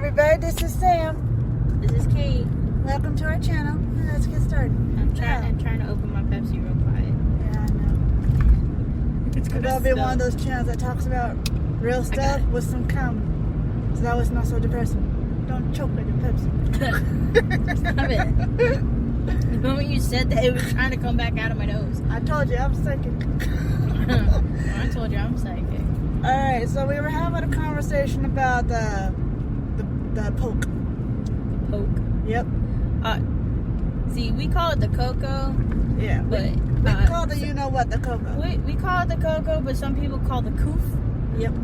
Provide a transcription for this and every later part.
everybody, this is Sam. This is Kate. Welcome to our channel. Let's get started. I'm trying to open my Pepsi real quiet. Yeah, I know. It's That'll be one of those channels that talks about real stuff with some comedy. So that was not so depressing. Don't choke with your Pepsi. Stop it. The moment you said that, it was trying to come back out of my nose. I told you, I'm psychic. I told you I'm psychic. Alright, so we were having a conversation about the poke. Poke. Yep. See, we call it the cocoa. Yeah. But we call the the cocoa. We call it the cocoa, but some people call the coof. Yep.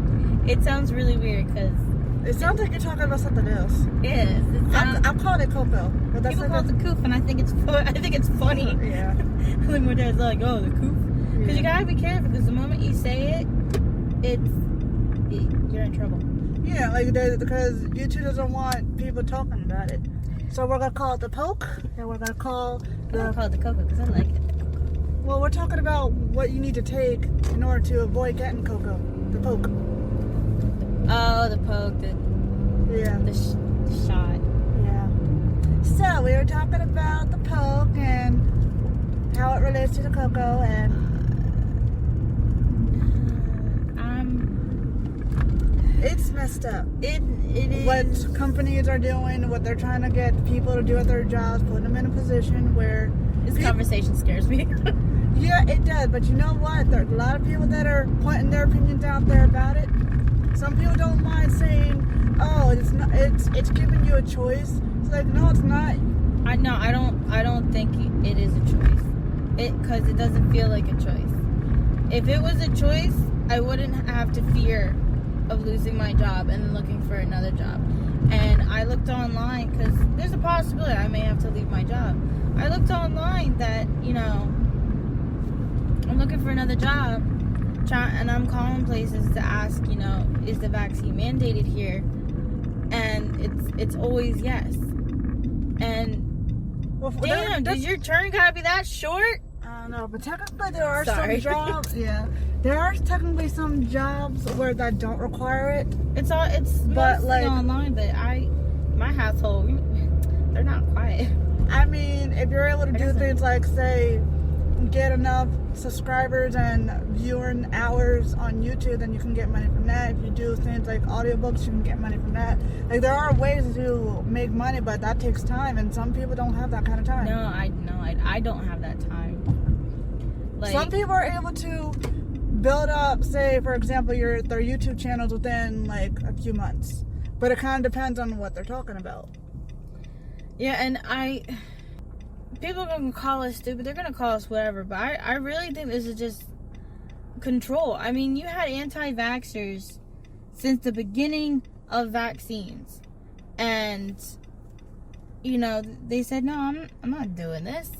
It sounds really weird because it sounds like you're talking about something else. it is. I'm calling it cocoa, but that's people call it the coof, and I think it's funny. Yeah. Like my dad's like, oh, the coof, because you gotta be careful because the moment you say it, you're in trouble. Yeah, because YouTube doesn't want people talking about it. So we're gonna call it the poke, and we're gonna call I'm gonna call it the cocoa because I like it. Well, we're talking about what you need to take in order to avoid getting cocoa. The poke. Oh, the poke, the shot. Yeah. So we were talking about the poke and how it relates to the cocoa, and it's messed up. It is. What companies are doing, what they're trying to get people to do at their jobs, putting them in a position where This conversation scares me. Yeah, it does. But you know what? There's a lot of people that are putting their opinions out there about it. Some people don't mind saying, "Oh, it's not. It's giving you a choice." It's like, no, it's not. I don't think it is a choice. Because it doesn't feel like a choice. If it was a choice, I wouldn't have to fear of losing my job and looking for another job. And I looked online because there's a possibility I may have to leave my job. I looked online that, I'm looking for another job, and I'm calling places to ask, is the vaccine mandated here? And it's always yes. And damn, does your turn gotta be that short? I don't know, but technically there are Sorry. some jobs. Yeah, there are technically some jobs where that don't require it. It's but mostly online, but my household, they're not quiet. I mean, if you're able to do things like, say, get enough subscribers and viewing hours on YouTube, then you can get money from that. If you do things like audiobooks, you can get money from that. Like, there are ways to make money, but that takes time, and some people don't have that kind of time. No, I don't have that time. Like, some people are able to build up, say, for example, their YouTube channels within, like, a few months. But it kind of depends on what they're talking about. Yeah, and people are going to call us stupid. They're going to call us whatever. But I really think this is just control. I mean, you had anti-vaxxers since the beginning of vaccines. And, they said, no, I'm not doing this.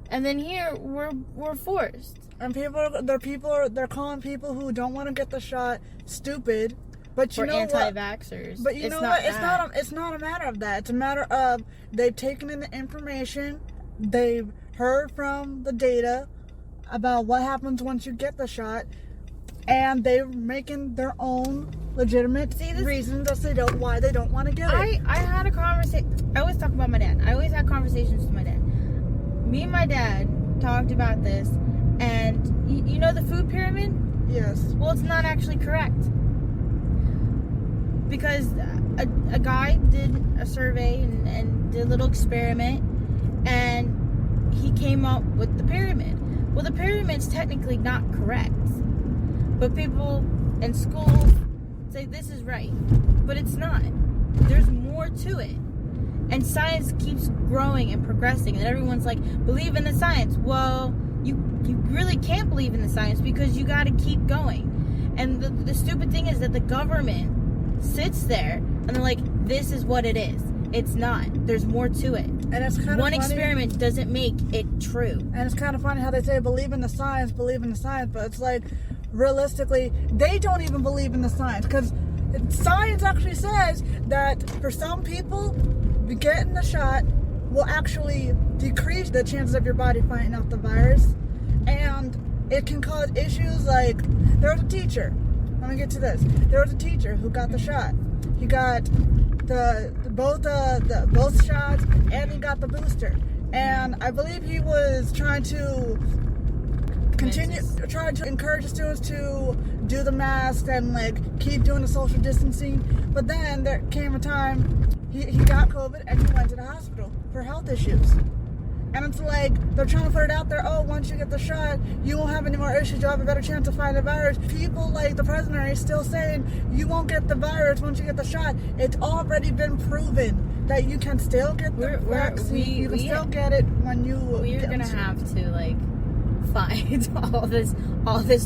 And then here, we're forced. And they're calling people who don't want to get the shot stupid. But you know anti-vaxxers. But you know what? It's not a matter of that. It's a matter of they've taken in the information, they've heard from the data about what happens once you get the shot, and they're making their own legitimate reasons as to why they don't want to get it. I had a conversation. I always talk about my dad. I always had conversations with my dad. Me and my dad talked about this, and you know the food pyramid? Yes. Well, it's not actually correct. Because a guy did a survey and did a little experiment, and he came up with the pyramid. Well, the pyramid's technically not correct, but people in schools say this is right, but it's not. There's more to it, and science keeps growing and progressing, and everyone's like, believe in the science. Well, you really can't believe in the science because you got to keep going. And the stupid thing is that the government sits there and they're like, this is what it is. It's not. There's more to it. And it's kind of one experiment doesn't make it true. And it's kind of funny how they say believe in the science, but it's like, realistically, they don't even believe in the science, because science actually says that for some people, getting the shot will actually decrease the chances of your body fighting off the virus, and it can cause issues like, there was a teacher. Let me get to this. There was a teacher who got the shot. He got both shots, and he got the booster. And I believe he was trying to encourage the students to do the mask and like keep doing the social distancing. But then there came a time he got COVID and he went to the hospital for health issues. And it's like they're trying to put it out there, oh, once you get the shot, you won't have any more issues, you'll have a better chance to find the virus. People like the president is still saying you won't get the virus once you get the shot. It's already been proven that you can still get the vaccine. You can still get it when you we're get gonna have to like find all this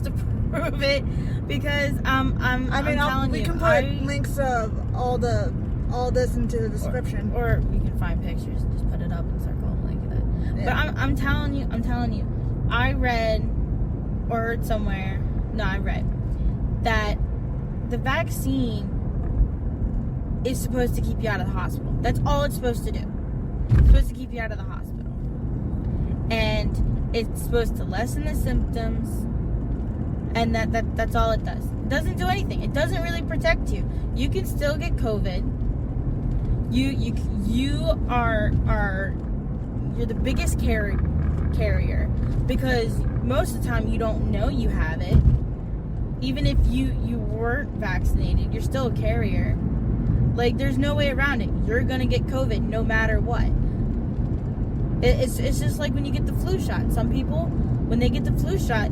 to prove it, because I'm telling we you, can put links of all this into the description, or we can find pictures and just put it up and start calling like that. Yeah. But I'm telling you, I read or heard somewhere, I read that the vaccine is supposed to keep you out of the hospital. That's all it's supposed to do. It's supposed to keep you out of the hospital. And it's supposed to lessen the symptoms, and that's all it does. It doesn't do anything. It doesn't really protect you. You can still get COVID. You're the biggest carrier, because most of the time you don't know you have it. Even if you weren't vaccinated, you're still a carrier. Like, there's no way around it. You're gonna get COVID no matter what. It's just like when you get the flu shot. Some people, when they get the flu shot,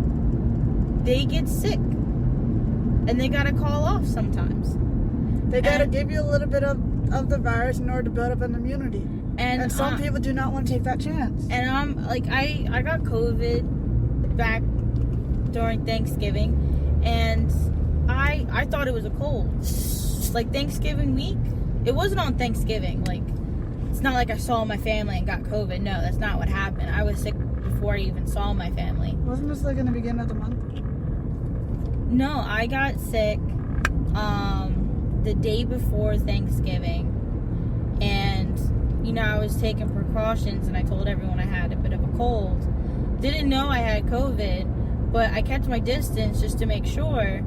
they get sick, and they gotta call off sometimes. They gotta give you a little bit of the virus in order to build up an immunity. And some people do not want to take that chance. And I'm like, I got COVID back during Thanksgiving, and I thought it was a cold. Like Thanksgiving week, it wasn't on Thanksgiving. Like, it's not like I saw my family and got COVID. No, that's not what happened. I was sick before I even saw my family. Wasn't this like in the beginning of the month? No, I got sick the day before Thanksgiving, and I was taking precautions, and I told everyone I had a bit of a cold. Didn't know I had COVID, but I kept my distance just to make sure.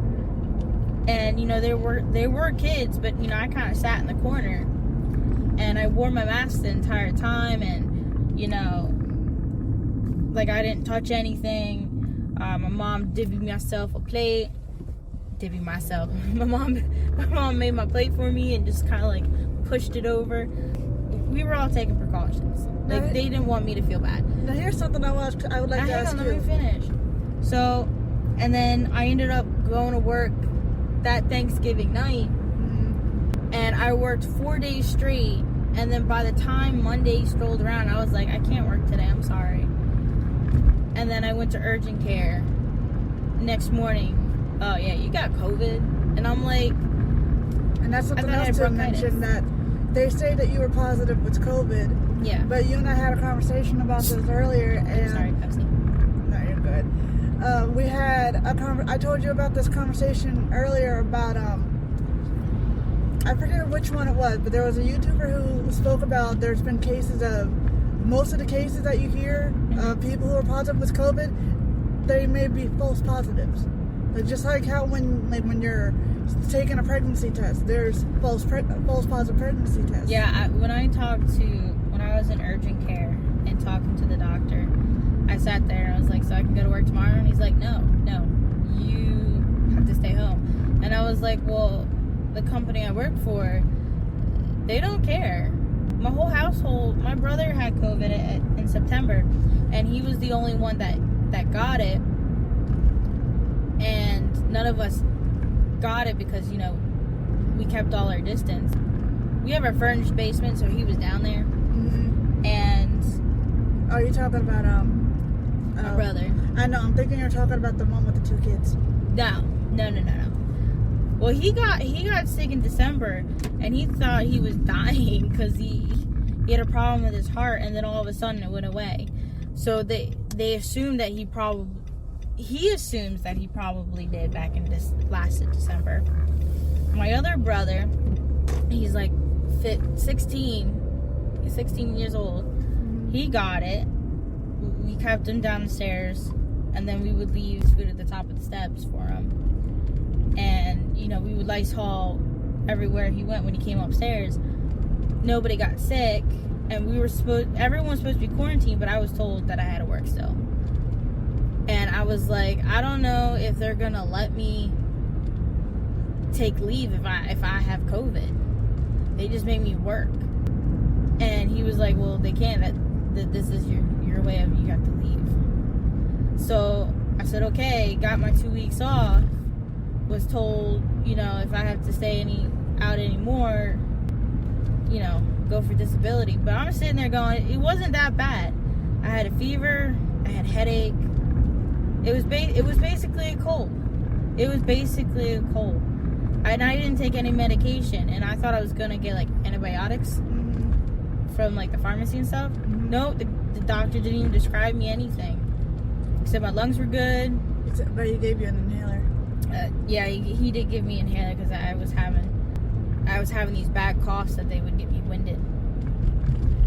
And there were kids, but I kind of sat in the corner, and I wore my mask the entire time, and like I didn't touch anything. My mom divvied myself a plate. My mom made my plate for me and just kind of like pushed it over. We were all taking precautions. Like, they didn't want me to feel bad. Now here's something I would like to ask you. Let me finish. So, and then I ended up going to work that Thanksgiving night, and I worked 4 days straight, and then by the time Monday strolled around, I was like, I can't work today, I'm sorry. And then I went to urgent care next morning. Oh yeah, you got COVID. And I'm like, and that's something else to mention, that they say that you were positive with COVID. Yeah. But you and I had a conversation about this earlier, and sorry, Pepsi. No, you're good. We had I told you about this conversation earlier about I forget which one it was, but there was a YouTuber who spoke about there's been cases of, most of the cases that you hear of people who are positive with COVID, they may be false positives. Like, just like how when you're taking a pregnancy test, there's false positive pregnancy tests. Yeah, when I was in urgent care and talking to the doctor, I sat there and I was like, so I can go to work tomorrow? And he's like, no, you have to stay home. And I was like, well, the company I work for, they don't care. My whole household, my brother had COVID in September, and he was the only one that got it. And none of us got it because, we kept all our distance. We have our furnished basement, so he was down there. Mm-hmm. And... Oh, you're talking about, my brother. I know, I'm thinking you're talking about the one with the 2 kids. No. Well, he got sick in December, and he thought he was dying because he had a problem with his heart, and then all of a sudden it went away. So they assumed that he assumes that he probably did back in this last December. My other brother, he's like 16. He's 16 years old. He got it. We kept him downstairs, and then we would leave food at the top of the steps for him. And, we would Lysol everywhere he went when he came upstairs. nobody got sick, and everyone was supposed to be quarantined, but I was told that I had to work still. And I was like, I don't know if they're gonna let me take leave if I have COVID. They just made me work. And he was like, well, they can't. This is your way of, you have to leave. So I said, okay, got my 2 weeks off, was told, you know, if I have to stay out anymore, you know, go for disability. But I'm sitting there going, it wasn't that bad. I had a fever, I had headache. It was basically a cold. It was basically a cold. And I didn't take any medication, and I thought I was gonna get like antibiotics from like the pharmacy and stuff. No, the doctor didn't even describe me anything. He said my lungs were good. But he gave you an inhaler. Yeah, he did give me an inhaler because I was having these bad coughs that they would get me winded.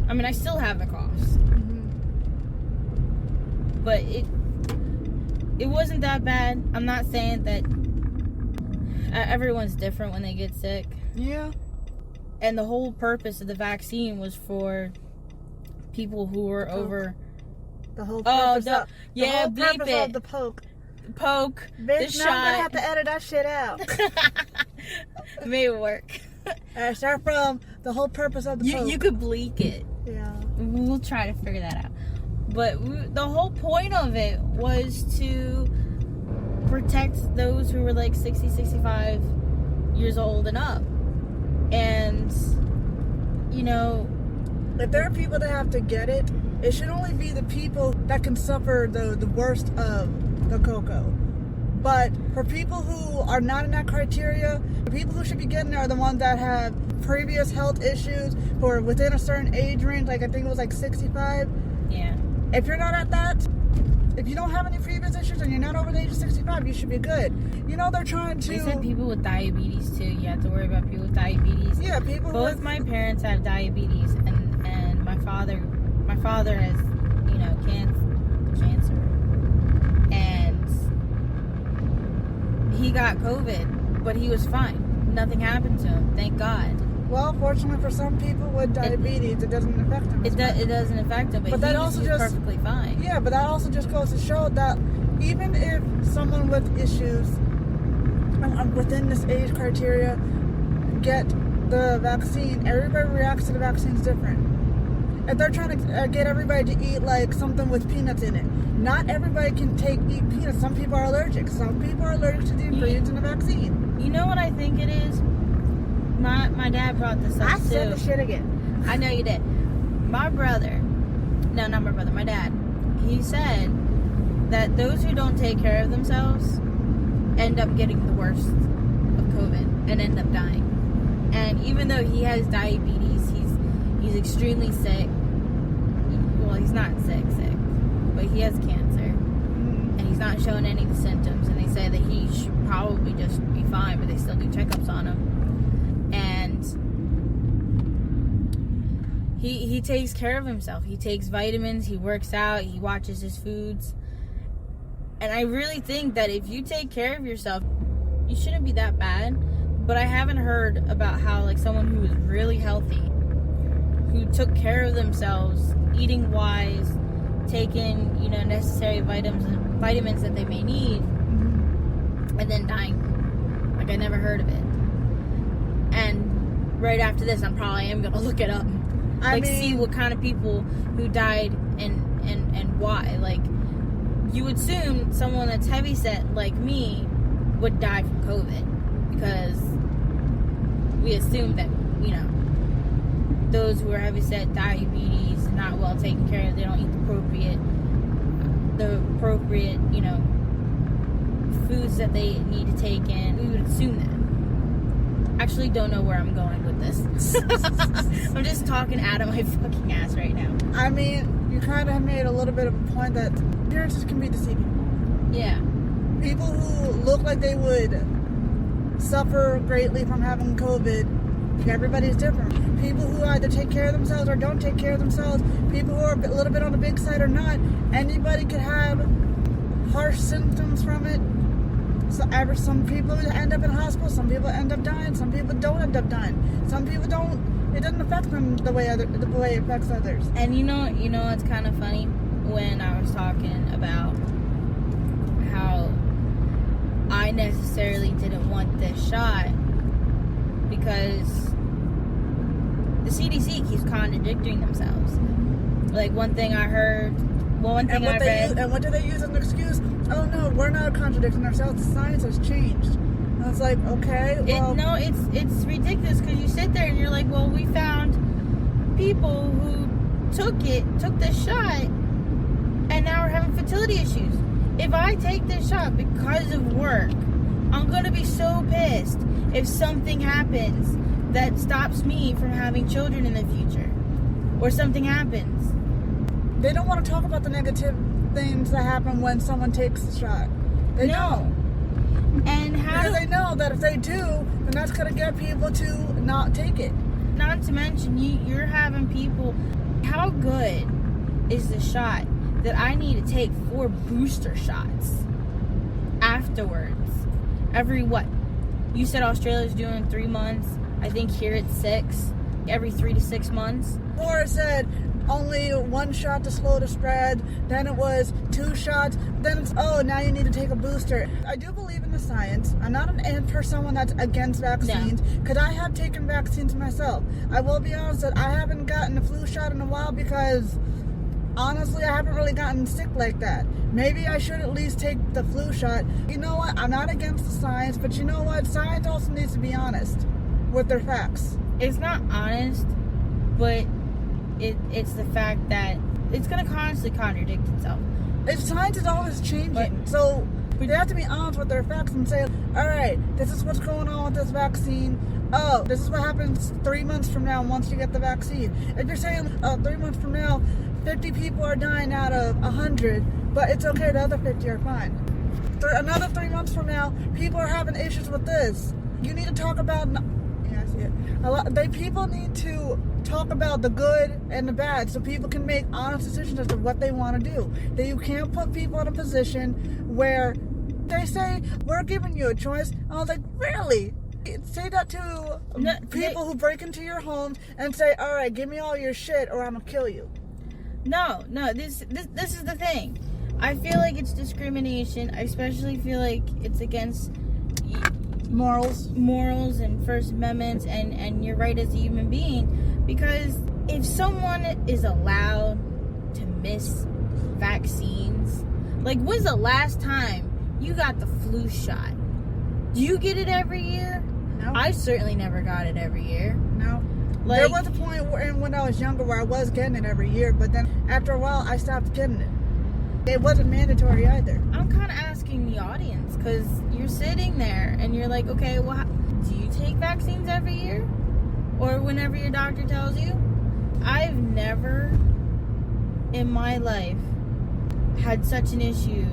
I mean, I still have the coughs, but it wasn't that bad. I'm not saying that everyone's different when they get sick. Yeah. And the whole purpose of the vaccine was for people who were over. The whole purpose of the poke. Bitch, now I'm gonna have to edit that shit out. Made it work. Start from the whole purpose of the poke. You could bleak it. Yeah. We'll try to figure that out. But the whole point of it was to protect those who were like 60, 65 years old and up. And, you know, if there are people that have to get it, it should only be the people that can suffer the worst of the cocoa. But for people who are not in that criteria, the people who should be getting it are the ones that have previous health issues, who are within a certain age range, like I think it was like 65. Yeah. If you're not at that, if you don't have any previous issues and you're not over the age of 65, you should be good. You know, they're trying to... They said people with diabetes, too. You have to worry about people with diabetes. Yeah, people Both my parents have diabetes, and my father has, you know, cancer. And he got COVID, but he was fine. Nothing happened to him, thank God. Well, fortunately for some people with diabetes, it doesn't affect them. It doesn't affect them, but that also he's just perfectly fine. Yeah, but that also just goes to show that even if someone with issues within this age criteria get the vaccine, everybody reacts to the vaccines different. If they're trying to get everybody to eat like something with peanuts in it, not everybody can eat peanuts. Some people are allergic. Some people are allergic to the ingredients in the vaccine. You know what I think it is? My dad brought this up too. I said the shit again. I know you did. My brother, no, not my brother, my dad, he said that those who don't take care of themselves end up getting the worst of COVID and end up dying. And even though he has diabetes, he's extremely sick. Well, he's not sick, but he has cancer. And he's not showing any of the symptoms. And they say that he should probably just be fine, but they still do checkups on him. And he takes care of himself. He takes vitamins, he works out, he watches his foods. And I really think that if you take care of yourself, you shouldn't be that bad. But I haven't heard about how like someone who was really healthy, who took care of themselves, eating wise, taking, you know, necessary vitamins that they may need, and then dying. Like, I never heard of it. And right after this, I probably am gonna look it up. See what kind of people who died and why. Like, you would assume someone that's heavyset like me would die from COVID, because we assume that, you know, those who are heavyset, diabetes, not well taken care of, they don't eat the appropriate, you know, foods that they need to take in. We would assume that. Actually, don't know where I'm going with this. I'm just talking out of my fucking ass right now. I mean, you kind of made a little bit of a point that appearances can be deceiving. Yeah. People who look like they would suffer greatly from having COVID, everybody's different. People who either take care of themselves or don't take care of themselves, people who are a little bit on the big side or not, anybody could have harsh symptoms from it. So some people end up in hospital, some people end up dying, some people don't end up dying. Some people don't It doesn't affect them the way it affects others. And you know, it's kind of funny when I was talking about how I necessarily didn't want this shot because the CDC keeps contradicting themselves. Like one thing I heard, one thing I read, and what do they use as an excuse? Oh no, we're not contradicting ourselves. The science has changed. And it's like, okay, well, it's ridiculous because you sit there and you're like, well, we found people who took this shot, and now we're having fertility issues. If I take this shot because of work, I'm gonna be so pissed if something happens that stops me from having children in the future, or something happens. They don't want to talk about the negative things that happen when someone takes the shot. They don't. And because they know that if they do, then that's gonna get people to not take it. Not to mention, you're having people. How good is the shot that I need to take 4 booster shots afterwards? Every what? You said Australia's doing 3 months. I think here it's 6. Every 3 to 6 months. Or it said only 1 shot to slow the spread. Then it was 2 shots. Then it's, oh, now you need to take a booster. I do believe in the science. I'm not for someone that's against vaccines, because I have taken vaccines myself. I will be honest that I haven't gotten a flu shot in a while because honestly, I haven't really gotten sick like that. Maybe I should at least take the flu shot. You know what? I'm not against the science, but you know what? Science also needs to be honest with their facts. It's not honest, but it's the fact that it's going to constantly contradict itself. Science is always changing. So they have to be honest with their facts and say, all right, this is what's going on with this vaccine. Oh, this is what happens 3 months from now once you get the vaccine. If you're saying 3 months from now, 50 people are dying out of 100, but it's okay, the other 50 are fine. Another 3 months from now, people are having issues with this. You need to talk about... Yeah, I see it. People need to talk about the good and the bad so people can make honest decisions as to what they want to do. That you can't put people in a position where they say, we're giving you a choice. I was like, really? Say that to people who break into your home and say, all right, give me all your shit or I'm going to kill you. No, this is the thing. I feel like it's discrimination. I especially feel like it's against morals and First Amendments and your right as a human being. Because if someone is allowed to miss vaccines, like when's the last time you got the flu shot? Do you get it every year? No. I certainly never got it every year. No. Like, there was a point when I was younger where I was getting it every year, but then after a while I stopped getting it. It wasn't mandatory either. I'm kind of asking the audience because you're sitting there and you're like, okay, well, do you take vaccines every year? Or whenever your doctor tells you? I've never in my life had such an issue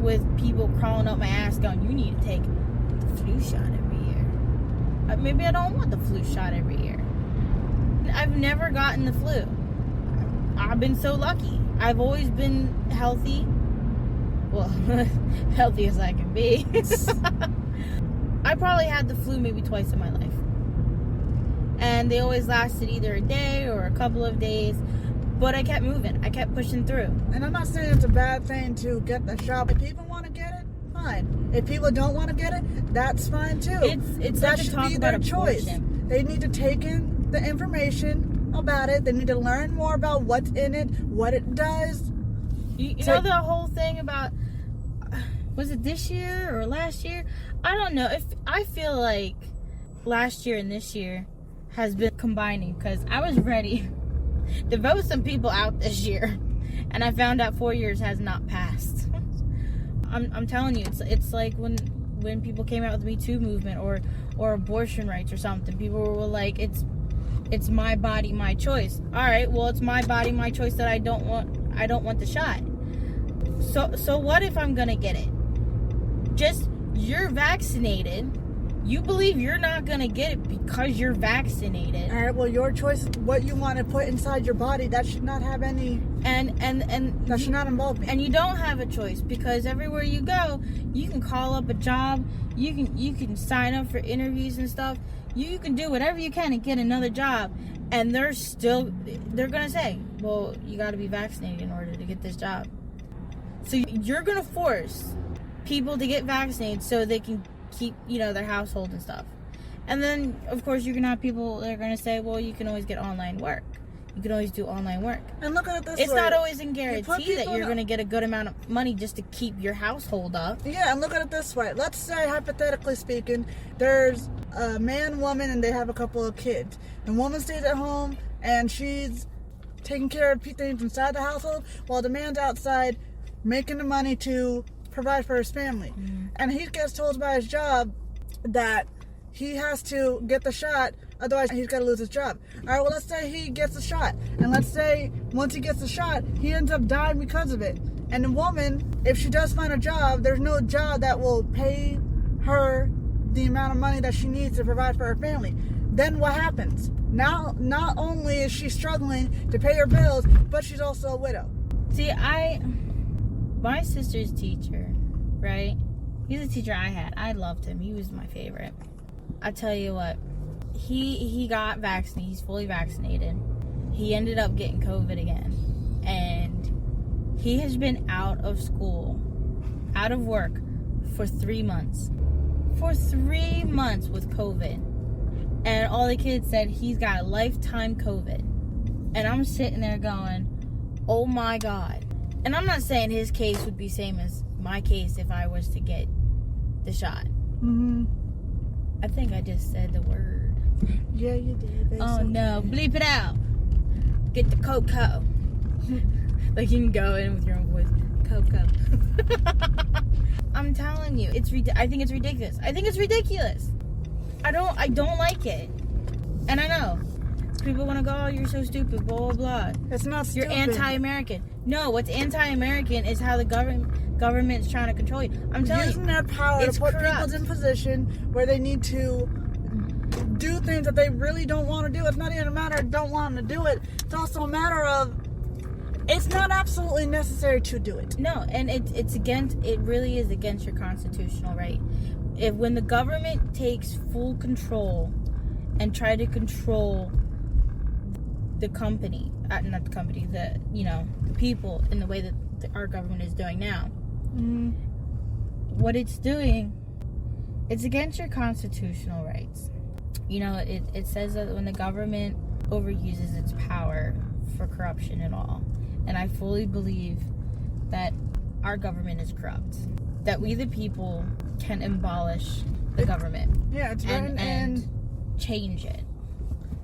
with people crawling up my ass going, you need to take the flu shot every year. Maybe I don't want the flu shot every year. I've never gotten the flu. I've been so lucky. I've always been healthy. Well, healthy as I can be. I probably had the flu maybe twice in my life. And they always lasted either a day or a couple of days. But I kept moving. I kept pushing through. And I'm not saying it's a bad thing to get the shot. If people want to get it, fine. If people don't want to get it, that's fine too. It's that like should talk be about their choice. abortion. They need to take in the information about it. They need to learn more about what's in it, what it does. You know the whole thing about, was it this year or last year? I don't know. I feel like last year and this year has been combining because I was ready to vote some people out this year, and I found out 4 years has not passed. I'm telling you, it's like when people came out with the Me Too movement or abortion rights or something. People were like, it's my body, my choice. All right, well, it's my body, my choice that I don't want the shot. So what if I'm gonna get it? Just, you're vaccinated. You believe you're not gonna get it because you're vaccinated. All right, well, your choice is what you want to put inside your body. That should not have any... And that should not involve me. And you don't have a choice because everywhere you go, you can call up a job. You can sign up for interviews and stuff. You can do whatever you can and get another job, and they're going to say, well, you got to be vaccinated in order to get this job. So you're going to force people to get vaccinated so they can keep, their household and stuff. And then, of course, you're going to have people that are going to say, well, you can always get online work. You can always do online work. And look at it this It's way. not always a guarantee that you're going to get a good amount of money just to keep your household up. Yeah, and look at it this way. Let's say, hypothetically speaking, there's a man, woman, and they have a couple of kids. The woman stays at home, and she's taking care of things inside the household, while the man's outside making the money to provide for his family. Mm-hmm. And he gets told by his job that he has to get the shot, otherwise he's going to lose his job. All right, well, let's say he gets the shot. And let's say once he gets the shot, he ends up dying because of it. And the woman, if she does find a job, there's no job that will pay her the amount of money that she needs to provide for her family. Then what happens? Now, not only is she struggling to pay her bills, but she's also a widow. See, my sister's teacher, right? He's a teacher I had. I loved him. He was my favorite. I tell you what, he got vaccinated. He's fully vaccinated. He ended up getting COVID again. And he has been out of school, out of work for 3 months. For 3 months with COVID. And all the kids said he's got lifetime COVID. And I'm sitting there going, oh my God. And I'm not saying his case would be same as my case if I was to get the shot. Mm-hmm. I think I just said the word. Yeah, you did. Oh no, bleep it out. Get the Coco. Like you can go in with your own voice. Coco. I'm telling you, I think it's ridiculous. I think it's ridiculous. I don't like it. And I know. People want to go, oh, you're so stupid, blah, blah, blah. It's not stupid. You're anti-American. No, what's anti-American is how the government's trying to control you. I'm telling using their power to put people in position where they need to do things that they really don't want to do. It's not even a matter of don't want to do it. It's also a matter of it's not absolutely necessary to do it. No, and it really is against your constitutional right. When the government takes full control and try to control the company, not the company, the people in the way that our government is doing now. Mm-hmm. What it's doing, it's against your constitutional rights. It says that when the government overuses its power for corruption and all, and I fully believe that our government is corrupt. That we the people can abolish the government. Yeah, it's written and change it.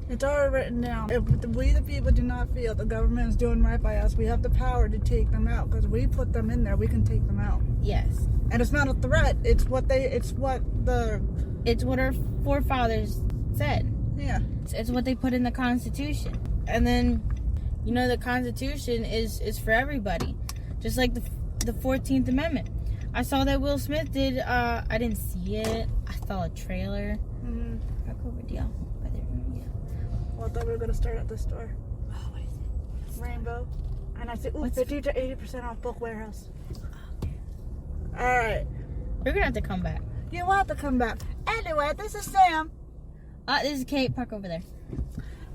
It's already written down. If we the people do not feel the government is doing right by us, we have the power to take them out because we put them in there. We can take them out. Yes. And it's not a threat. It's what our forefathers said. Yeah. It's what they put in the Constitution. And then, the Constitution is for everybody. Just like the 14th Amendment. I saw that Will Smith did, I didn't see it. I saw a trailer. Mm-hmm. Back over deal. Well, I thought we were going to start at this store. Oh, what is it? Rainbow. And I said, 50 to 80% off Book Warehouse. Alright. We're going to have to come back. You will have to come back. Anyway, this is Sam. This is Kate. Park over there.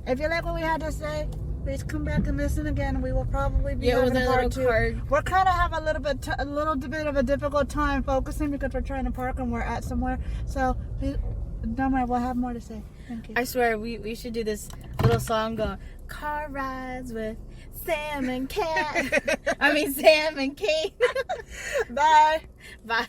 If you like what we had to say, please come back and listen again. We will probably be having a part two. We're kind of have a little bit of a difficult time focusing because we're trying to park and we're at somewhere. So, don't worry, we'll have more to say. Thank you. I swear, we should do this little song going, car rides with Sam and Kat. Sam and Kate. Bye. Bye.